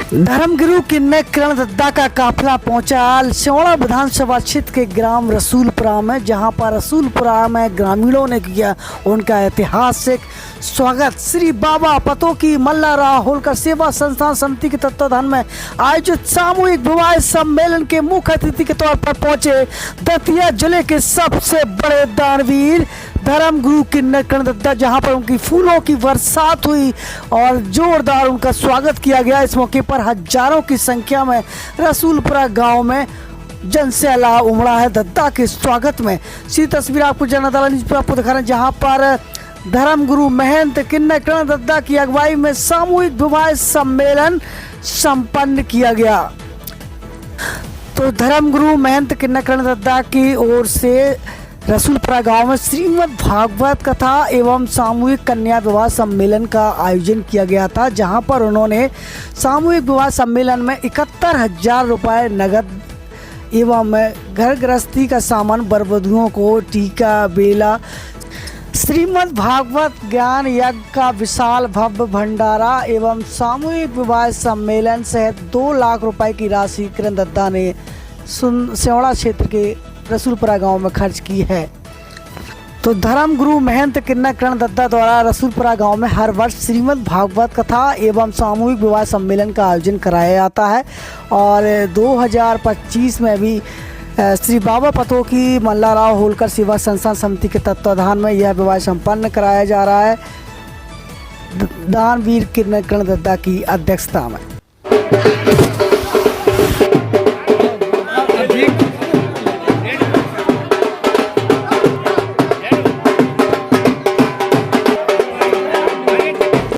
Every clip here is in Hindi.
धर्मगुरु किन्नर करण दद्दा का काफिला पहुंचा सिवड़ा विधानसभा क्षेत्र के ग्राम रसूलपुरा में, जहां पर रसूलपुरा में ग्रामीणों ने किया उनका ऐतिहासिक स्वागत। श्री बाबा पतो की मल्लाराव होलकर सेवा संस्थान समिति के तत्वाधान में आयोजित सामूहिक विवाह सम्मेलन के मुख्य अतिथि के तौर पर पहुंचे दतिया जिले के सबसे बड़े दानवीर धर्मगुरु किन्नर करण दद्दा, जहां पर उनकी फूलों की बरसात हुई और जोरदार उनका स्वागत किया गया। इस मौके पर हजारों की संख्या में रसूलपुरा गांव में जनसैलाब उमड़ा है दद्दा के स्वागत में। सी तस्वीर आपको जनता न्यूज़ पर आपको दिखा रहे हैं, जहां पर धर्मगुरु महंत किन्नर करण दद्दा की अगुवाई में सामूहिक विवाह सम्मेलन संपन्न किया गया। तो धर्मगुरु महंत किन्नर करण दद्दा की ओर से रसूलपुरा गांव में श्रीमद् भागवत कथा एवं सामूहिक कन्या विवाह सम्मेलन का आयोजन किया गया था, जहां पर उन्होंने सामूहिक विवाह सम्मेलन में 71,000 रुपये नगद एवं घर गृहस्थी का सामान बरबधुओं को टीका बेला, श्रीमद् भागवत ज्ञान यज्ञ का विशाल भव्य भंडारा एवं सामूहिक विवाह सम्मेलन सहित 2 लाख रुपए की राशि करण दद्दा ने सिवड़ा क्षेत्र के रसूलपुरा गांव में खर्च की है। तो धर्मगुरु महंत किन्नर करण दद्दा द्वारा रसूलपुरा गांव में हर वर्ष श्रीमद् भागवत कथा एवं सामूहिक विवाह सम्मेलन का आयोजन कराया जाता है और 2025 में भी श्री बाबा पतो की मल्लाराव होलकर सेवा संस्थान समिति के तत्वाधान में यह विवाह संपन्न कराया जा रहा है दानवीर किन्नर करण दद्दा की अध्यक्षता में।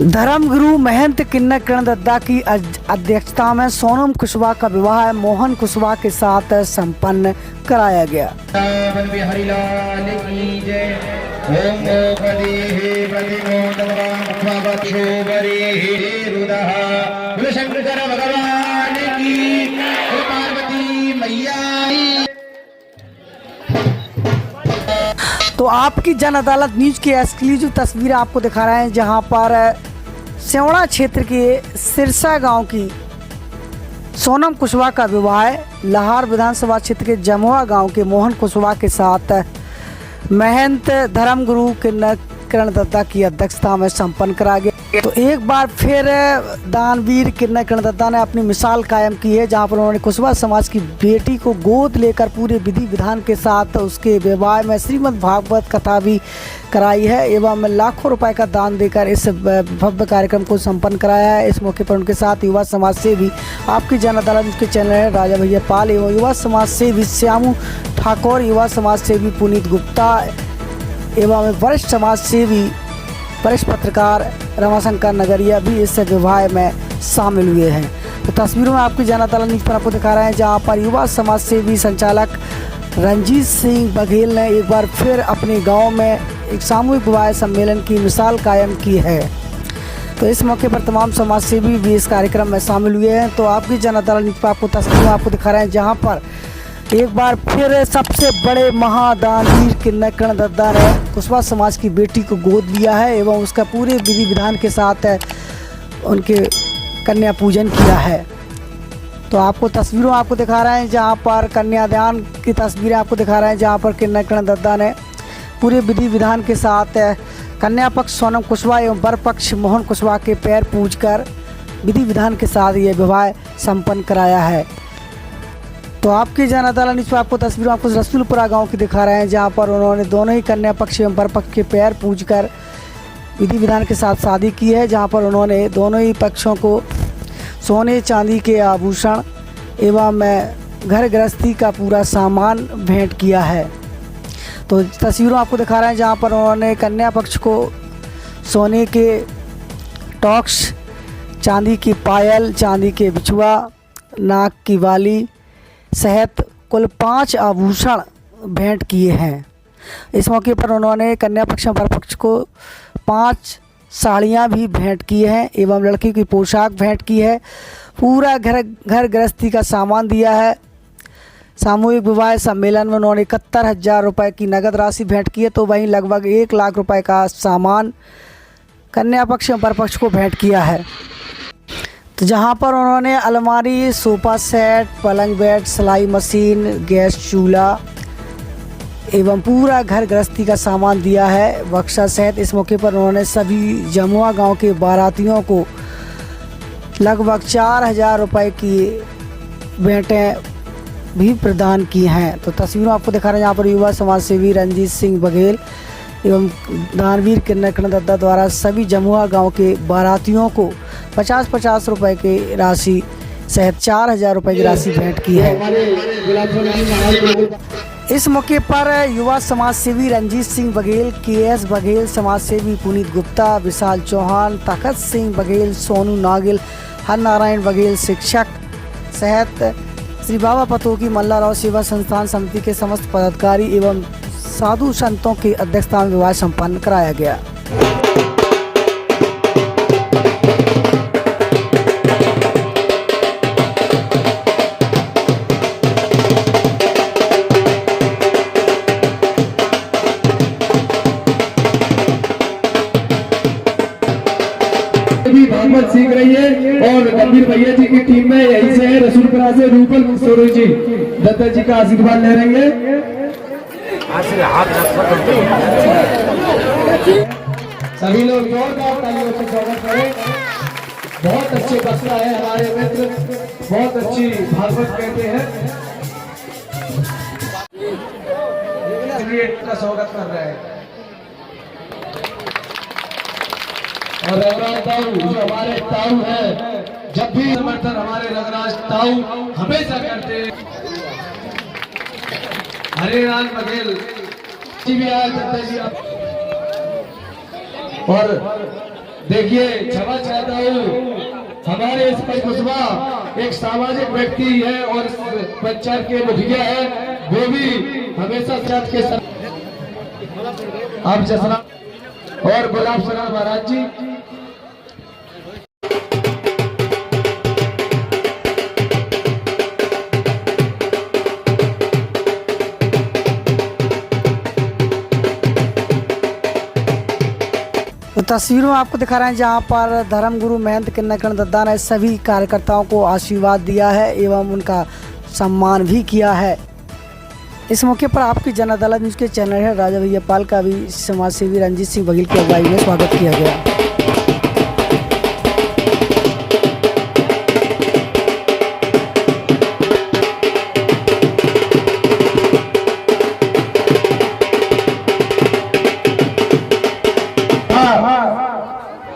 धर्मगुरु महंत किन्नर करण दद्दा की अध्यक्षता में सोनम कुशवाहा का विवाह मोहन कुशवाहा के साथ संपन्न कराया गया। तो आपकी जन अदालत न्यूज़ की एक्सक्लूसिव तस्वीर आपको दिखा रहे हैं, जहां पर सिवड़ा क्षेत्र के सिरसा गांव की सोनम कुशवाहा का विवाह लाहौर विधानसभा क्षेत्र के जमुआ गांव के मोहन कुशवाहा के साथ महंत धर्मगुरु किन्नर करण दद्दा की अध्यक्षता में संपन्न करा गया। तो एक बार फिर दानवीर किन्नर करण दद्दा ने अपनी मिसाल कायम की है, जहां पर उन्होंने कुशवाहा समाज की बेटी को गोद लेकर पूरे विधि विधान के साथ उसके विवाह में श्रीमद् भागवत कथा भी कराई है एवं लाखों रुपए का दान देकर इस भव्य कार्यक्रम को संपन्न कराया है। इस मौके पर उनके साथ युवा समाज से भी आपकी जन अदालत के चैनल है राजा भैया पाल एवं युवा समाज से भी श्यामू ठाकुर, युवा समाज से भी पुनीत गुप्ता एवं वरिष्ठ समाज से भी वरिष्ठ पत्रकार रमाशंकर नगरिया भी इस विवाह में शामिल हुए हैं। तो तस्वीरों में आपकी जन अदालत न्यूज़ पर आपको दिखा रहे हैं, जहां पर युवा समाज सेवी संचालक रंजीत सिंह बघेल ने एक बार फिर अपने गांव में एक सामूहिक विवाह सम्मेलन की मिसाल कायम की है। तो इस मौके पर तमाम समाज सेवी भी इस कार्यक्रम में शामिल हुए हैं। तो आपकी जन अदालत न्यूज़ पर आपको तस्वीरें आपको दिखा रहे हैं, जहाँ पर एक बार फिर सबसे बड़े महादानवीर किन्नर करण दद्दा ने कुशवाहा समाज की बेटी को गोद लिया है एवं उसका पूरे विधि विधान के साथ उनके कन्या पूजन किया है। तो आपको तस्वीरों आपको दिखा रहे हैं, जहां पर कन्यादान की तस्वीरें आपको दिखा रहे हैं, जहां पर किन्नर करण दद्दा ने पूरे विधि विधान के साथ कन्या पक्ष सोनम कुशवाहा एवं वर पक्ष मोहन कुशवाहा के पैर पूजकर विधि विधान के साथ ये विवाह संपन्न कराया है। तो आपकी जन अदालत न्यूज़ पर आपको तस्वीरों आपको रसूलपुरा गांव की दिखा रहे हैं, जहां पर उन्होंने दोनों ही कन्या पक्ष एवं वर पक्ष के पैर पूजकर विधि विधान के साथ शादी की है, जहां पर उन्होंने दोनों ही पक्षों को सोने चांदी के आभूषण एवं घर गृहस्थी का पूरा सामान भेंट किया है। तो तस्वीरों आपको दिखा रहे हैं, जहां पर उन्होंने कन्या पक्ष को सोने के टॉक्स, चांदी की पायल, चांदी के बिछुआ, नाक की बाली सहित कुल 5 आभूषण भेंट किए हैं। इस मौके पर उन्होंने कन्या पक्ष वर पक्ष को 5 साड़ियाँ भी भेंट की हैं एवं लड़की की पोशाक भेंट की है। पूरा घर गृहस्थी का सामान दिया है। सामूहिक विवाह सम्मेलन में उन्होंने 71,000 रुपये की नगद राशि भेंट की है, तो वहीं लगभग 1 लाख रुपए का सामान कन्या पक्ष एवं वर पक्ष को भेंट किया है। तो जहां पर उन्होंने अलमारी, सोफ़ा सेट, पलंग बेड, सिलाई मशीन, गैस चूल्हा एवं पूरा घर गृहस्थी का सामान दिया है बक्सा सहित। इस मौके पर उन्होंने सभी जमुआ गांव के बारातियों को लगभग 4,000 रुपये की भेंटें भी प्रदान की हैं। तो तस्वीरों आपको दिखा रहे हैं यहाँ पर युवा समाज सेवी रंजीत सिंह बघेल एवं दानवीर किन्नर दत्ता द्वारा सभी जमुआ गांव के बारातियों को 50-50 रुपये की राशि सहित 4,000 रुपये की राशि भेंट की है। इस मौके पर युवा समाज सेवी रंजीत सिंह बघेल, KS बघेल, समाज सेवी पुनीत गुप्ता, विशाल चौहान, तखत सिंह बघेल, सोनू नागिल, हरनारायण बघेल शिक्षक सहित श्री बाबा पतोकी मल्लाराव सेवा संस्थान समिति के समस्त पदाधिकारी एवं साधु संतों की अध्यक्षता में विवाह संपन्न कराया गया। भागवत सीख रही है और गंभीर भैया जी की टीम में यही से है रसूलपुरा से रूपल सोरू जी दत्ता जी का आशीर्वाद ले रहेंगे। सभी लोग जोरदार तालियों से स्वागत करें। बहुत अच्छे बक्सा है हमारे मित्र, बहुत अच्छी भागवत कहते हैं, इसलिए इनका स्वागत कर रहे हैं। और रघुराज ताऊ जो हमारे ताऊ है, जब भी समर्थन हमारे रघुराज ताऊ हमेशा करते। हरिलाल बघेल जी भी आए करते जी आप। और देखिए क्षमा चाहता हूँ, हमारे इस पर कुशवाहा एक सामाजिक व्यक्ति है और पंचायत के मुखिया है, वो भी हमेशा साथ के साथ आप जसना और गुलाब सलाम महाराज जी। तो तस्वीरों में आपको दिखा रहे हैं जहां पर धर्मगुरु महंत किन्नर दत्ता ने सभी कार्यकर्ताओं को आशीर्वाद दिया है एवं उनका सम्मान भी किया है। इस मौके पर आपकी जन अदालत न्यूज़ के चैनल है राजा भैया पाल का भी समाज सेवी रंजीत सिंह बघेल की अगुवाई में स्वागत किया गया।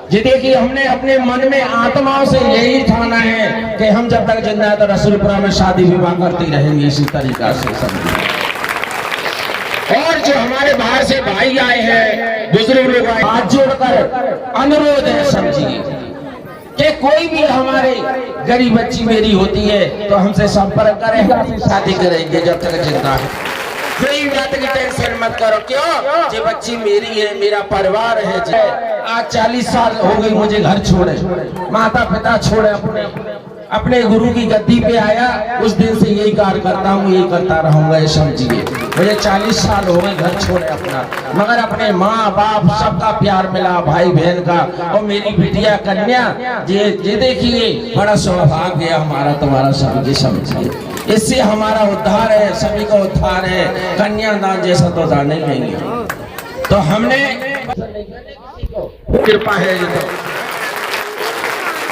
जी देखिए, हमने अपने मन में आत्माओं से यही ठाना है कि हम जब तक जिंदा है तो रसूलपुरा में शादी विवाह करती रहेंगे इसी तरीका से समझिए। और जो हमारे बाहर से भाई आए हैं, बुजुर्ग लोग आए, हाथ जोड़कर अनुरोध है समझिए कि कोई भी हमारे गरीब बच्ची मेरी होती है तो हमसे संपर्क करें, हमसे शादी करेंगे जब तक जिंदा है। कोई बात की टेंशन मत करो, क्यों? ये बच्ची मेरी है, मेरा परिवार है। आज 40 साल हो गई मुझे घर छोड़े, माता पिता छोड़े, अपने गुरु की गद्दी पे आया, उस दिन से यही कार्य करता हूँ, यही करता रहूंगा। ये समझिए मुझे 40 साल हो गए घर छोड़े अपना, मगर अपने माँ बाप सबका प्यार मिला, भाई बहन का, और मेरी बिटिया कन्या ये देखिए बड़ा सौभाग्य है हमारा तुम्हारा समझिए। इससे हमारा उद्धार है, सभी का उद्धार है। कन्यादान जैसा तो दान नहीं लेंगे। तो हमने कृपा है।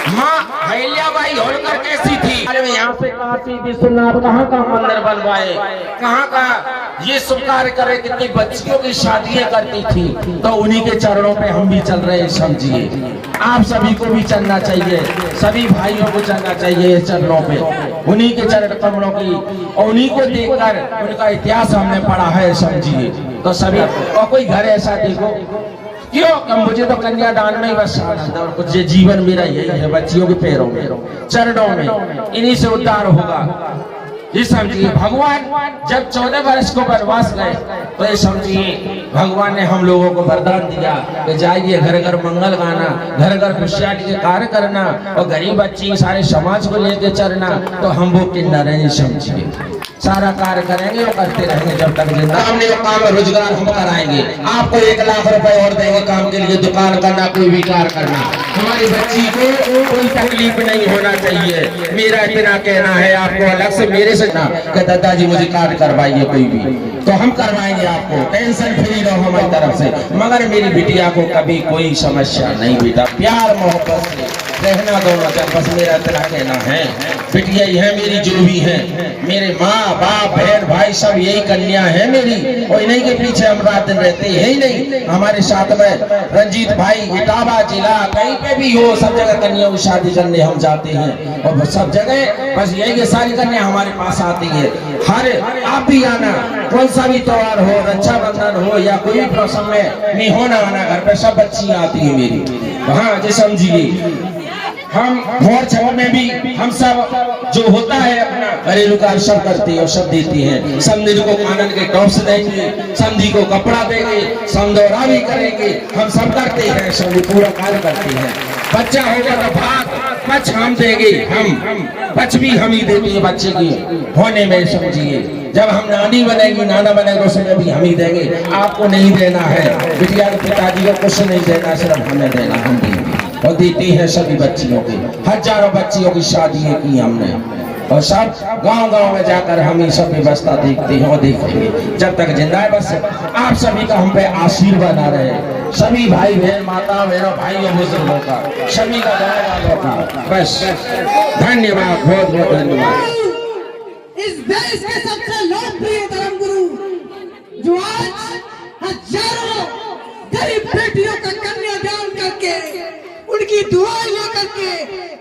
माँ अहिल्याबाई होलकर कैसी थी? अरे यहाँ से काशी विश्वनाथ कहाँ का मंदिर बनवाए, कहाँ का ये शुभ कार्य करे, कितनी बच्चियों की शादियां करती थी। तो उन्हीं के चरणों पे हम भी चल रहे हैं समझिए। आप सभी को भी चलना चाहिए, सभी भाइयों को चलना चाहिए चरणों पे, उन्हीं के चरण कमलों की, और उन्हीं को देखकर उनका इतिहास हमने पढ़ा है समझिए। तो सभी और कोई घर ऐसा देखो, क्यों? मुझे तो कन्यादान में ही बस आनंद है, और कुछ जीवन मेरा यही है, बच्चियों के पैरों में, चरणों में, इन्हीं से उद्धार होगा। ये समझिए भगवान जब 14 वर्ष को वनवास गए तो ये समझिए भगवान ने हम लोगों को वरदान दिया कि जाइए घर घर मंगल गाना, घर घर खुशियारी के कार्य करना, और गरीब बच्ची सारे समाज को लेके चलना। तो हम वो किन्नर हैं, समझिए सारा कार्य करेंगे और करते रहेंगे जब तक जिंदा। हमने काम रोजगार हम कराएंगे, आपको 1 लाख रुपए और देंगे काम के लिए, दुकान करना, कोई भी कार्य करना। हमारी बच्ची को कोई तकलीफ नहीं होना चाहिए। मेरा इतना कहना है, आपको अलग से मेरे से ना कि दादाजी मुझे कार्ड करवाइए कोई भी, तो हम करवाएंगे आपको, टेंशन फ्री रहो हमारी तरफ से। मगर मेरी बिटिया को कभी कोई समस्या नहीं बेटा, प्यार मोहब्बत से रहना दोनों तक, बस मेरा इतना कहना है। बिटिया ही है मेरी, जो भी है मेरे माँ बाप बहन भाई सब यही कन्या है मेरी, और इन्हीं के पीछे हम रात दिन रहते हैं। यही नहीं, हमारे साथ में रंजीत भाई इटावा जिला कहीं पे भी हो, सब जगह कन्याओं की शादी करने हम जाते हैं, और सब जगह बस यही के सारी कन्या हमारे पास आती है। हर आप भी आना, कौन सा भी त्योहार हो, रक्षाबंधन हो या कोई भी प्रसंग में नहीं होना आना, घर पे सब बच्चियां आती है मेरी। हाँ जी समझिए, हम भोर छवर में भी हम सब जो होता है अपना घरेलू कार्य सब करते हैं और सब देते हैं। समधी को कानन के टॉप्स देंगे, समधी को कपड़ा देंगे, समदौरा भी करेंगे, हम सब करते हैं, समधी पूरा कार्य करते हैं। बच्चा होगा तो भाग पच हम देंगे, हम पच भी हम ही देते हैं बच्चे की होने में। समझिए, जब हम नानी बनेगी नाना बनेगा उस समय भी हम ही देंगे, आपको नहीं देना है। बिटिया के पिताजी को कुछ नहीं देना, सिर्फ हमें देना, हम देंगे और देती है सभी बच्चियों की। हजारों बच्चियों की शादी की हमने, और सब गांव-गांव में जाकर हम ये सब व्यवस्था देखते हैं और देखेंगे जब तक जिंदा है। बस आप सभी का हम पे आशीर्वाद आ रहे, सभी भाई बहन माता बहनों भाइयों बुजुर्गों का, सभी का गाँव वालों का, बस धन्यवाद, बहुत बहुत धन्यवाद। इस देश के सबसे लोकप्रिय धर्मगुरु जो आज हजारों गरीब बेटियों का कन्यादान करके उनकी दुआएं लेकर के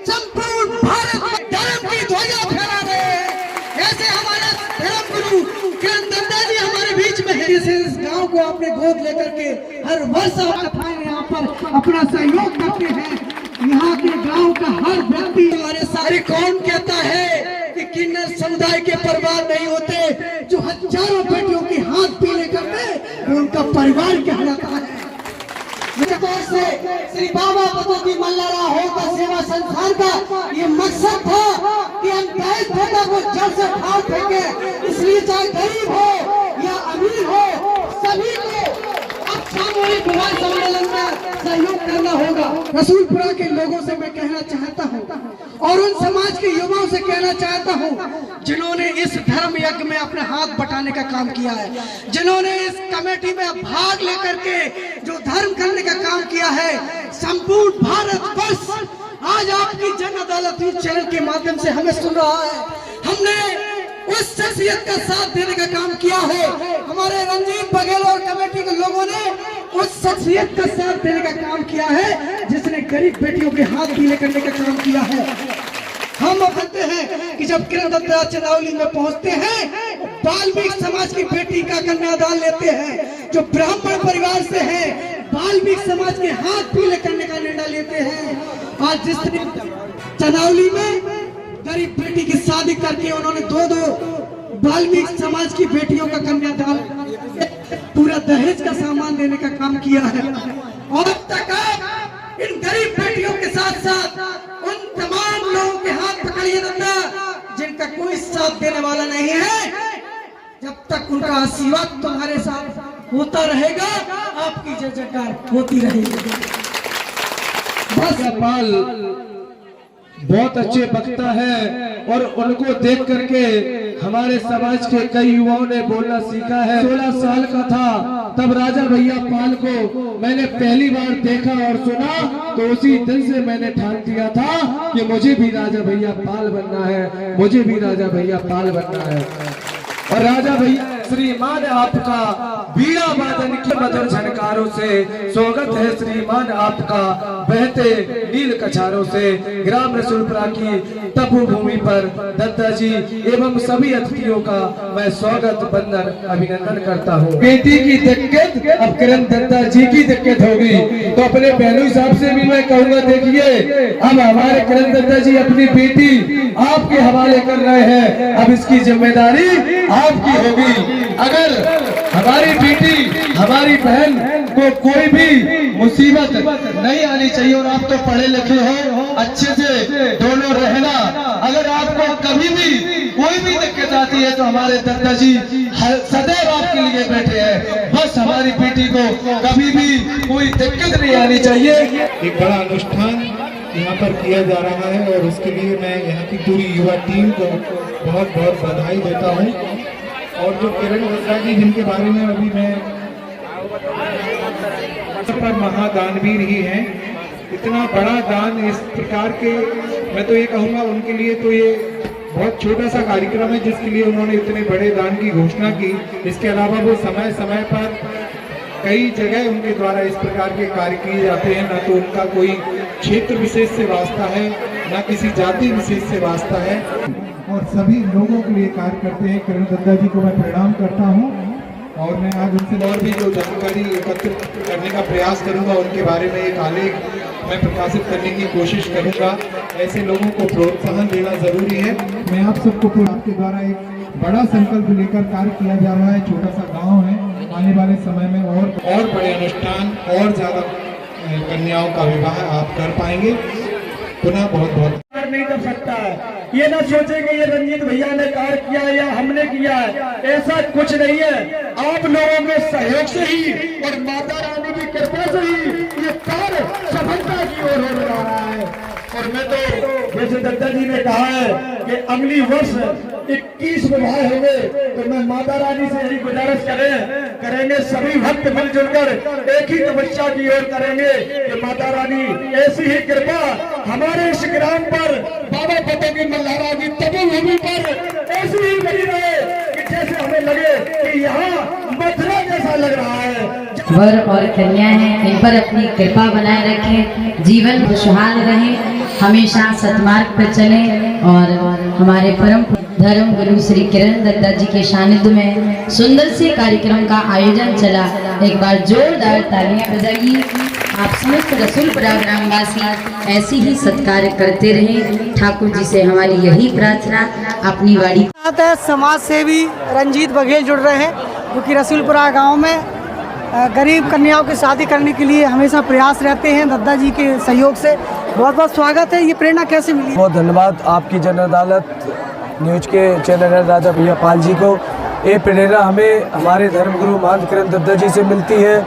संपूर्ण भारत में धर्म की ध्वजा फहरा रहे हैं। ऐसे हमारे धर्मगुरु किरण दत्ता जी हमारे बीच में है। इस गांव को अपने गोद लेकर के हर वर्ष यहाँ पर अपना सहयोग करते हैं। यहाँ के गांव का हर व्यक्ति हमारे सारे, कौन कहता है कि किन्नर समुदाय के परिवार नहीं होते, जो हजारों बेटियों के हाथ पीले करते उनका परिवार कहलाता है। से श्री बाबा भगवती मल्लारा होगा सेवा संस्थान का ये मकसद था कि हम दहेज प्रथा को जड़ से उखाड़ फेंके। इसलिए चाहे गरीब हो या अमीर हो, सभी को अब सामूहिक विवाह सम्मेलन में सहयोग करना होगा। रसूलपुरा के लोगों से मैं कहना चाहता हूँ और उन समाज के युवाओं से कहना चाहता हूँ जिन्होंने इस धर्म यज्ञ में अपने हाथ बटाने का काम किया है, जिन्होंने इस कमेटी में भाग लेकर के जो धर्म करने का काम किया है। संपूर्ण भारत वर्ष आज आपकी जन अदालत न्यूज चैनल के माध्यम से हमें सुन रहा है। हमने उस शख्सियत का साथ देने का काम किया है। हमारे रंजीत बघेल और कमेटी के लोगों ने उस शख्सियत का साथ देने का काम किया है जिसने गरीब बेटियों के हाथ पीले करने का काम किया है। हम कहते हैं कि जब किरण दत्ता चंदौली में पहुंचते हैं, बाल्मीकि समाज की बेटी का कन्यादान लेते हैं, जो ब्राह्मण परिवार से है, बाल्मीकि समाज के हाथ पीले करने का निर्णय लेते हैं। आज जिस चंदौली में गरीब बेटी की शादी करके उन्होंने दो बाल्मीकि समाज की बेटियों का कन्यादान, पूरा दहेज का सामान देने का काम किया है। और अब तक आप इन गरीब बेटियों के साथ साथ उन तमाम लोगों के हाथ पकड़िए दादा जिनका कोई साथ देने वाला नहीं है। जब तक उनका आशीर्वाद तुम्हारे साथ होता रहेगा, आपकी जय जयकार होती रहेगी। बस पाल बहुत अच्छे वक्ता है और उनको देख करके हमारे समाज के कई युवाओं ने बोलना सीखा है। 16 साल का था तब राजा भैया पाल को मैंने पहली बार देखा और सुना, तो उसी दिन से मैंने ठान दिया था कि मुझे भी राजा भैया पाल बनना है, मुझे भी राजा भैया पाल बनना है। और राजा भैया श्रीमान आपका बीड़ा वादन की मधुर झनकारों से स्वागत है। श्रीमान आपका बहते नील कछारों से ग्राम रसूलपुरा की तपो भूमि पर दत्ता जी एवं सभी अतिथियों का मैं स्वागत वंदन अभिनंदन करता हूँ। बेटी की दिक्कत अब किरण दत्ता जी की दिक्कत होगी, तो अपने पहलू हिसाब से भी मैं कहूँगा, देखिए अब हमारे किरण दत्ता जी अपनी बेटी आपके हवाले कर रहे हैं, अब इसकी जिम्मेदारी आपकी होगी। अगर हमारी बेटी हमारी बहन को कोई भी मुसीबत नहीं आनी चाहिए, और आप तो पढ़े लिखे हो, अच्छे से दोनों रहना, अगर आपको कभी भी कोई भी दिक्कत आती आती है तो हमारे दादाजी सदैव आपके लिए बैठे हैं। बस हमारी बेटी को कभी भी कोई दिक्कत नहीं आनी चाहिए। एक बड़ा अनुष्ठान यहाँ पर किया जा रहा है और उसके लिए मैं यहाँ की पूरी युवा टीम को बहुत बहुत बधाई देता हूँ। और जो किरण दद्दा जी जिनके बारे में अभी मैं पर महादानवीर ही हैं, इतना बड़ा दान इस प्रकार के, मैं तो ये कहूँगा उनके लिए तो ये बहुत छोटा सा कार्यक्रम है जिसके लिए उन्होंने इतने बड़े दान की घोषणा की। इसके अलावा वो समय समय पर कई जगह उनके द्वारा इस प्रकार के कार्य किए जाते हैं। ना तो उनका कोई क्षेत्र विशेष से वास्ता है, ना किसी जाति विशेष से वास्ता है, और सभी लोगों के लिए कार्य करते हैं। किरण दद्दा जी को मैं प्रणाम करता हूँ और मैं आज उनसे और भी जो जानकारी एकत्रित करने का प्रयास करूँगा उनके बारे में एक आलेख मैं प्रकाशित करने की कोशिश करूँगा। ऐसे लोगों को प्रोत्साहन देना जरूरी है। मैं आप सबको आपके द्वारा एक बड़ा संकल्प लेकर कार्य किया जा रहा है। छोटा सा गांव है, आने वाले समय में और बड़े अनुष्ठान और ज्यादा कन्याओं का विवाह आप कर पाएंगे। पुनः बहुत बहुत नहीं कर सकता है। ये ना सोचे कि ये रंजीत भैया ने कार्य किया या हमने किया है, ऐसा कुछ नहीं है। आप लोगों के सहयोग से ही और माता रानी की कृपा से ही ये कार्य सफलता की ओर हो रहा है। और मैं तो जैसे दद्दा जी ने कहा है कि अगली वर्ष 21 विवाह होंगे, तो मैं माता रानी से यही गुजारिश करेंगे सभी भक्त मिलजुल कर एक ही तपस्या की ओर करेंगे कि माता रानी ऐसी ही कृपा हमारे इस ग्राम पर, बाबा पतो की मल्हारा की तपोभूमि पर ऐसी ही बनी रहे कि जैसे हमें लगे कि यहाँ मथुरा जैसा लग रहा है। वर और कन्या हैं, इन पर अपनी कृपा बनाए रखें, जीवन खुशहाल रहे, हमेशा सतमार्ग पर चलें। और हमारे परम धर्म गुरु श्री किरण दद्दा जी के सानिध्य में सुंदर से कार्यक्रम का आयोजन चला। एक बार जोरदार तालियां बजाइए। आप समस्त रसूलपुरा ग्रामवासी ऐसी ही सत्कार करते रहें। ठाकुर जी से हमारी यही प्रार्थना। अपनी वाड़ी समाज सेवी रंजीत बघेल जुड़ रहे हैं, जो कि रसूलपुरा गांव में गरीब कन्याओं की शादी करने के लिए हमेशा प्रयास रहते हैं। दद्दा जी के सहयोग से बहुत बहुत स्वागत है। ये प्रेरणा कैसे मिली? बहुत धन्यवाद आपकी जन अदालत न्यूज के चैनल राजा भैया पाल जी को। ये प्रेरणा हमें हमारे धर्मगुरु महंत किरण दद्दा जी से मिलती है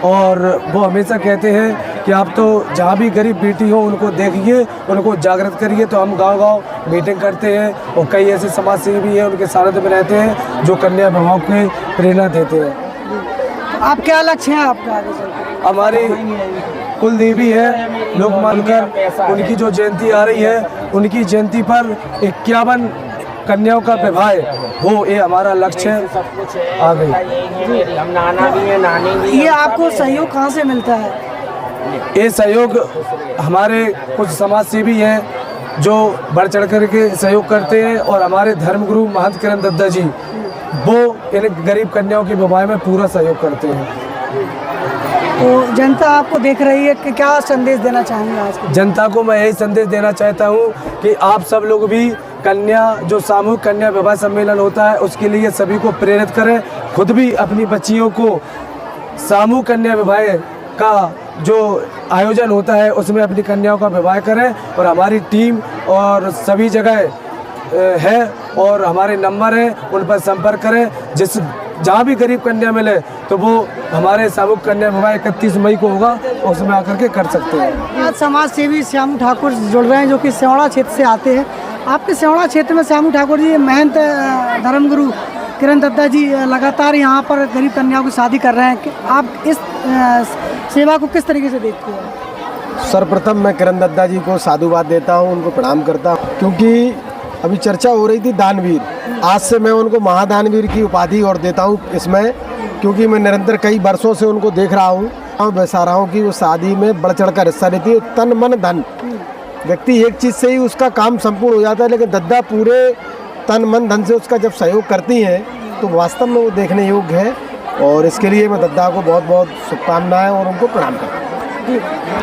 और वो हमेशा कहते हैं कि आप तो जहाँ भी गरीब बेटी हो उनको देखिए, उनको जागृत करिए। तो हम गांव-गांव मीटिंग करते हैं और कई ऐसे समाज सेवी हैं उनके सानिध्य में रहते हैं जो कन्या विवाह के प्रेरणा देते हैं। आप क्या लक्ष्य है आपका आगे चलकर? हमारी कुल देवी है लोक मानकर उनकी जो जयंती आ रही है, उनकी जयंती पर 51 कन्याओं का विवाह हो, ये हमारा लक्ष्य है। आ गई। ये आपको सहयोग कहाँ से मिलता है? ये सहयोग हमारे कुछ समाज सेवी हैं जो बढ़ चढ़ कर के सहयोग करते हैं और हमारे धर्मगुरु महंत किरण दद्दा जी वो इन गरीब कन्याओं के विवाह में पूरा सहयोग करते हैं। तो जनता आपको देख रही है कि क्या संदेश देना चाहेंगे आज के? जनता को मैं यही संदेश देना चाहता हूँ कि आप सब लोग भी कन्या जो सामूहिक कन्या विवाह सम्मेलन होता है उसके लिए सभी को प्रेरित करें। खुद भी अपनी बच्चियों को सामूहिक कन्या विवाह का जो आयोजन होता है उसमें अपनी कन्याओं का विवाह करें। और हमारी टीम और सभी जगह है और हमारे नंबर हैं, उन पर संपर्क करें। जहाँ भी गरीब कन्या मिले तो वो हमारे सामूहिक कन्या विवाह 31 मई को होगा, उसमें आकर के कर सकते हैं। आज समाज सेवी श्यामू ठाकुर जुड़ रहे हैं जो कि सेवड़ा क्षेत्र से आते हैं। आपके सेवड़ा क्षेत्र में श्यामू ठाकुर जी महंत धर्मगुरु किरण दद्दा जी लगातार यहाँ पर गरीब कन्याओं की शादी कर रहे हैं कि आप इस सेवा को किस तरीके से देखते हैं? सर्वप्रथम मैं किरण दद्दा जी को साधुवाद देता हूँ, उनको प्रणाम करता हूँ। क्योंकि अभी चर्चा हो रही थी दानवीर, आज से मैं उनको महादानवीर की उपाधि और देता हूँ इसमें, क्योंकि मैं निरंतर कई वर्षों से उनको देख रहा हूँ और बसा रहा हूँ कि वो शादी में बढ़ चढ़ कर हिस्सा लेती है। तन मन धन, व्यक्ति एक चीज़ से ही उसका काम संपूर्ण हो जाता है, लेकिन दद्दा पूरे तन मन धन से उसका जब सहयोग करती हैं तो वास्तव में वो देखने योग्य है। और इसके लिए मैं दद्दा को बहुत बहुत शुभकामनाएं और उनको प्रणाम करता हूँ।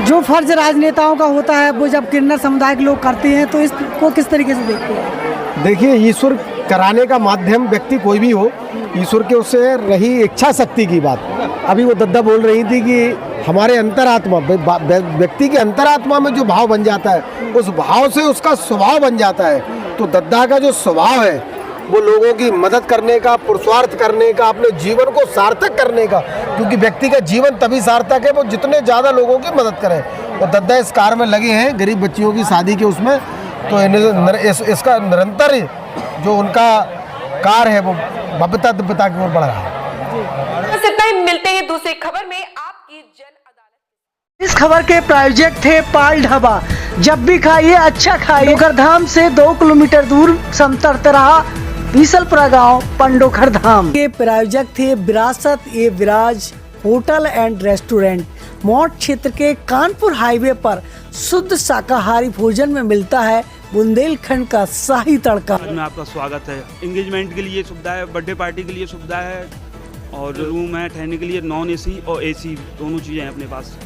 जो फर्ज राजनेताओं का होता है वो जब किन्नर समुदाय के लोग करते हैं तो इसको किस तरीके से देखते हैं? देखिए, ईश्वर कराने का माध्यम व्यक्ति कोई भी हो, ईश्वर के उससे रही इच्छा शक्ति की बात। अभी वो दद्दा बोल रही थी कि हमारे अंतरात्मा, व्यक्ति के अंतरात्मा में जो भाव बन जाता है उस भाव से उसका स्वभाव बन जाता है। तो दद्दा का जो स्वभाव है वो लोगों की मदद करने का, पुरुषार्थ करने का, अपने जीवन को सार्थक करने का, क्योंकि व्यक्ति का जीवन तभी सार्थक है वो जितने ज़्यादा लोगों की मदद करें। और दद्दा इस कार्य में लगे हैं गरीब बच्चियों की शादी के उसमें, तो इसका निरंतर जो उनका कार्य है वो भव्यता दिव्यता की ओर बढ़ रहा है। इतना ही, मिलते हैं दूसरी खबर में। आपकी जन अदालत। इस खबर के प्रायोजक थे पाल ढाबा। जब भी खाइए अच्छा खाइए। पंडोखर से 2 किलोमीटर दूर समतरतरा बीसलपुरा गांव पंडोखर धाम के प्रायोजक थे विरासत ए विराज होटल एंड रेस्टोरेंट। मौट क्षेत्र के कानपुर हाईवे पर शुद्ध शाकाहारी भोजन में मिलता है बुंदेलखंड का शाही तड़का। में आपका स्वागत है। एंगेजमेंट के लिए सुविधा है, बर्थडे पार्टी के लिए सुविधा है, और रूम है ठहरने के लिए, नॉन एसी और एसी दोनों चीज़ें हैं अपने पास।